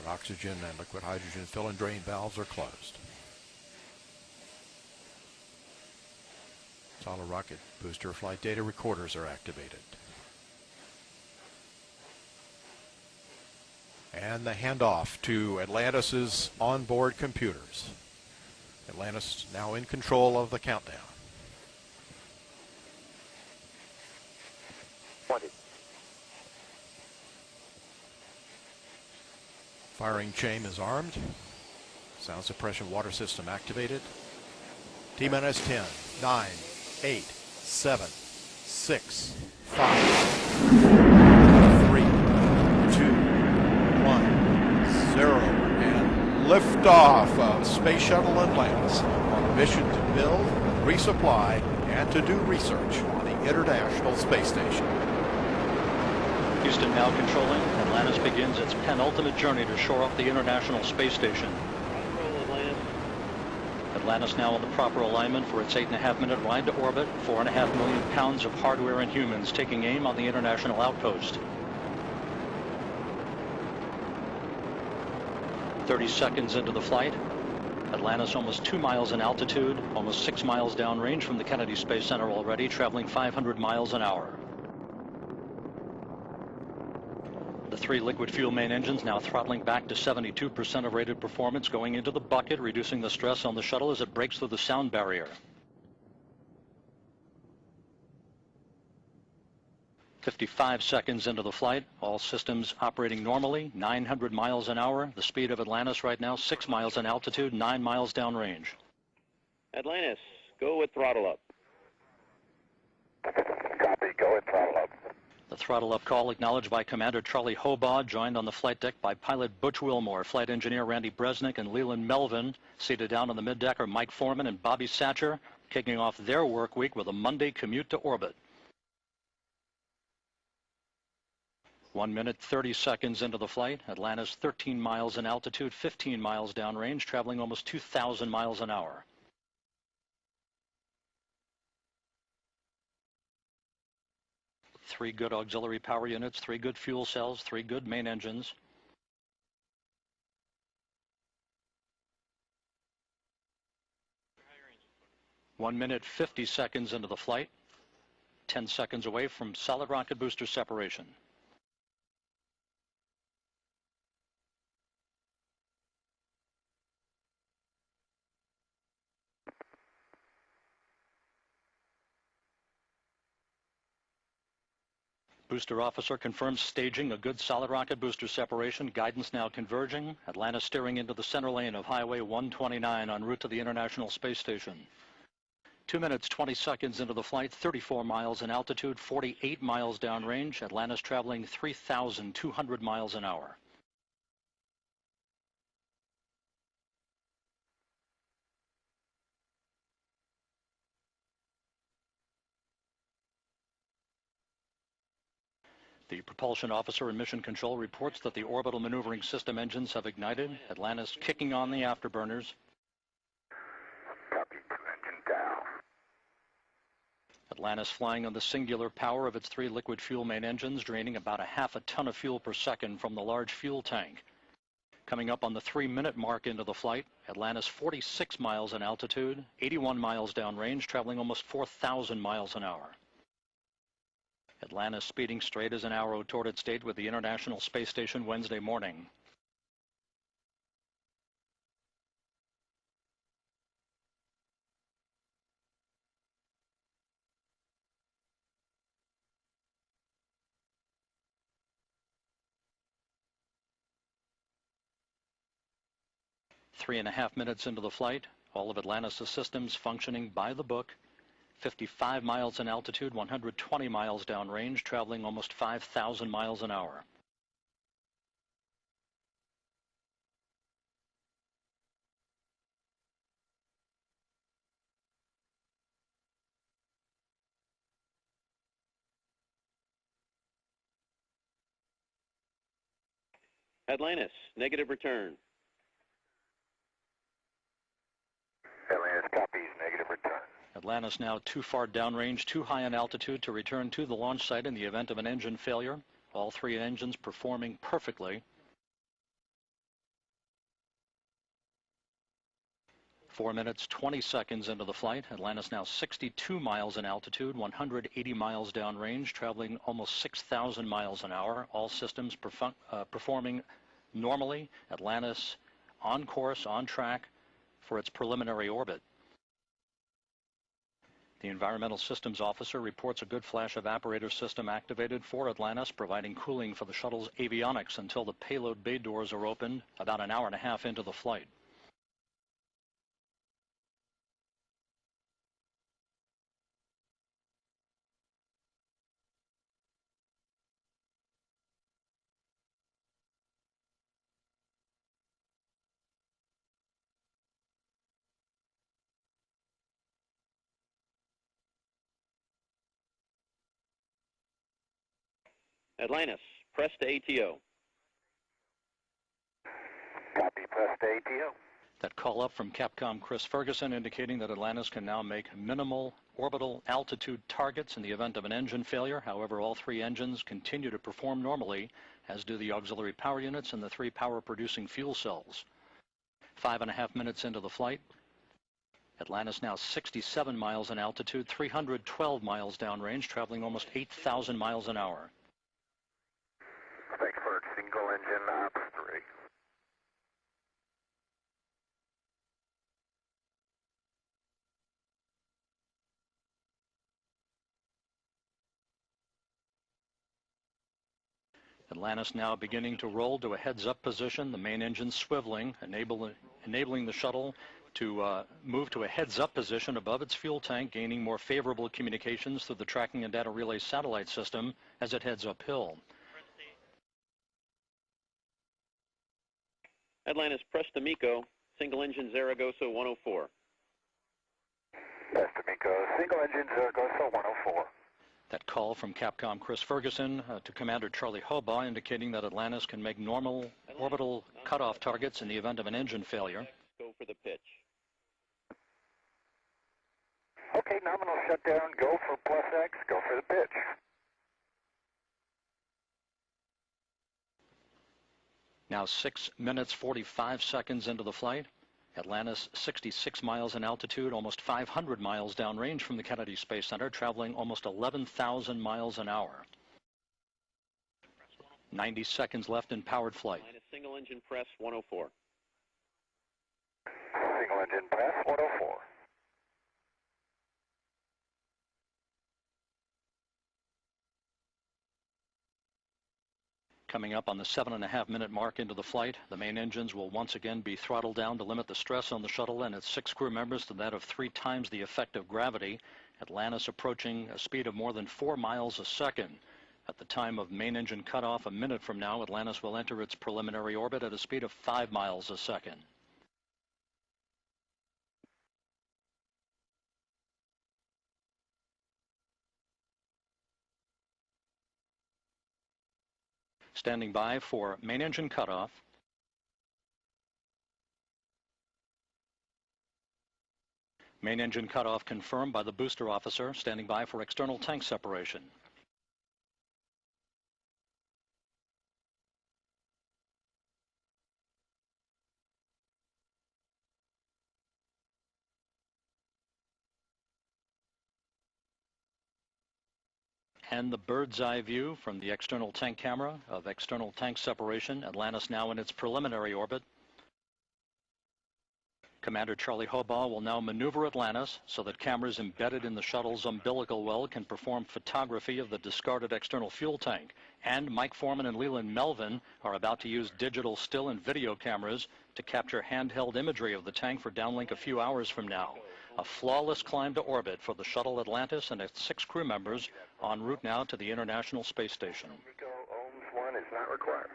Oxygen and liquid hydrogen fill and drain valves are closed. Solid rocket booster flight data recorders are activated. And the handoff to Atlantis' onboard computers. Atlantis now in control of the countdown. 20. Firing chain is armed. Sound suppression water system activated. T-minus 10, 9, 8, 7, 6, 5, 3, 2, 1, 0, and liftoff of Space Shuttle Atlantis on a mission to build, resupply, and to do research on the International Space Station. Houston now controlling. Atlantis begins its penultimate journey to shore up the International Space Station. Atlantis now on the proper alignment for its 8.5-minute ride to orbit. 4.5 million pounds of hardware and humans taking aim on the International Outpost. 30 seconds into the flight. Atlantis almost 2 miles in altitude, almost 6 miles downrange from the Kennedy Space Center already, traveling 500 miles an hour. The 3 liquid fuel main engines now throttling back to 72% of rated performance, going into the bucket, reducing the stress on the shuttle as it breaks through the sound barrier. 55 seconds into the flight, all systems operating normally, 900 miles an hour. The speed of Atlantis right now, 6 miles in altitude, 9 miles downrange. Atlantis, go with throttle up. Copy, go with throttle up. The throttle up call acknowledged by Commander Charlie Hobaugh, joined on the flight deck by pilot Butch Wilmore, flight engineer Randy Bresnik, and Leland Melvin. Seated down on the middeck are Mike Foreman and Bobby Satcher, kicking off their work week with a Monday commute to orbit. 1 minute, 30 seconds into the flight. Atlantis 13 miles in altitude, 15 miles downrange, traveling almost 2,000 miles an hour. Three good auxiliary power units, 3 good fuel cells, 3 good main engines. One minute, 50 seconds into the flight. 10 seconds away from solid rocket booster separation. Booster officer confirms staging a good solid rocket booster separation. Guidance now converging. Atlantis steering into the center lane of Highway 129 en route to the International Space Station. 2 minutes, 20 seconds into the flight, 34 miles in altitude, 48 miles downrange. Atlantis traveling 3,200 miles an hour. The propulsion officer in mission control reports that the orbital maneuvering system engines have ignited. Atlantis kicking on the afterburners. Copy, 2 engine down. Atlantis flying on the singular power of its 3 liquid fuel main engines, draining about 0.5 ton of fuel per second from the large fuel tank. Coming up on the 3-minute mark into the flight, Atlantis 46 miles in altitude, 81 miles downrange, traveling almost 4,000 miles an hour. Atlantis speeding straight as an arrow toward its date with the International Space Station Wednesday morning. Three and a half minutes into the flight, all of Atlantis' systems functioning by the book. 55 miles in altitude, 120 miles downrange, traveling almost 5,000 miles an hour. Atlantis, negative return. Atlantis copies, negative return. Atlantis now too far downrange, too high in altitude to return to the launch site in the event of an engine failure. All 3 engines performing perfectly. 4 minutes, 20 seconds into the flight. Atlantis now 62 miles in altitude, 180 miles downrange, traveling almost 6,000 miles an hour. All systems performing normally. Atlantis on course, on track for its preliminary orbit. The Environmental Systems Officer reports a good flash evaporator system activated for Atlantis, providing cooling for the shuttle's avionics until the payload bay doors are opened about an hour and a half into the flight. Atlantis, press to ATO. Copy, press to ATO. That call up from Capcom Chris Ferguson indicating that Atlantis can now make minimal orbital altitude targets in the event of an engine failure. However, all 3 engines continue to perform normally, as do the auxiliary power units and the 3 power-producing fuel cells. 5.5 minutes into the flight, Atlantis now 67 miles in altitude, 312 miles downrange, traveling almost 8,000 miles an hour. Thanks for single engine ops 3. Atlantis now beginning to roll to a heads-up position, the main engine swiveling, enabling the shuttle to move to a heads-up position above its fuel tank, gaining more favorable communications through the tracking and data relay satellite system as it heads uphill. Atlantis, press to MECO, single engine Zaragoza 104. Press to MECO, single engine Zaragoza 104. That call from Capcom Chris Ferguson to Commander Charlie Hobaugh indicating that Atlantis can make normal orbital cutoff targets in the event of an engine failure. Go for the pitch. Okay, nominal shutdown, go for plus X, go for the pitch. Now 6 minutes, 45 seconds into the flight. Atlantis 66 miles in altitude, almost 500 miles downrange from the Kennedy Space Center, traveling almost 11,000 miles an hour. 90 seconds left in powered flight. Atlantis, single engine press 104. Single engine press 104. Coming up on the 7.5 minute mark into the flight, the main engines will once again be throttled down to limit the stress on the shuttle and its 6 crew members to that of 3 times the effect of gravity. Atlantis approaching a speed of more than 4 miles a second. At the time of main engine cutoff a minute from now, Atlantis will enter its preliminary orbit at a speed of 5 miles a second. Standing by for main engine cutoff. Main engine cutoff confirmed by the booster officer. Standing by for external tank separation. And the bird's eye view from the external tank camera of external tank separation. Atlantis now in its preliminary orbit. Commander Charlie Hobaugh will now maneuver Atlantis so that cameras embedded in the shuttle's umbilical well can perform photography of the discarded external fuel tank. And Mike Foreman and Leland Melvin are about to use digital still and video cameras to capture handheld imagery of the tank for downlink a few hours from now. A flawless climb to orbit for the shuttle Atlantis and its 6 crew members en route now to the International Space Station. MECO, ohms 1 is not required.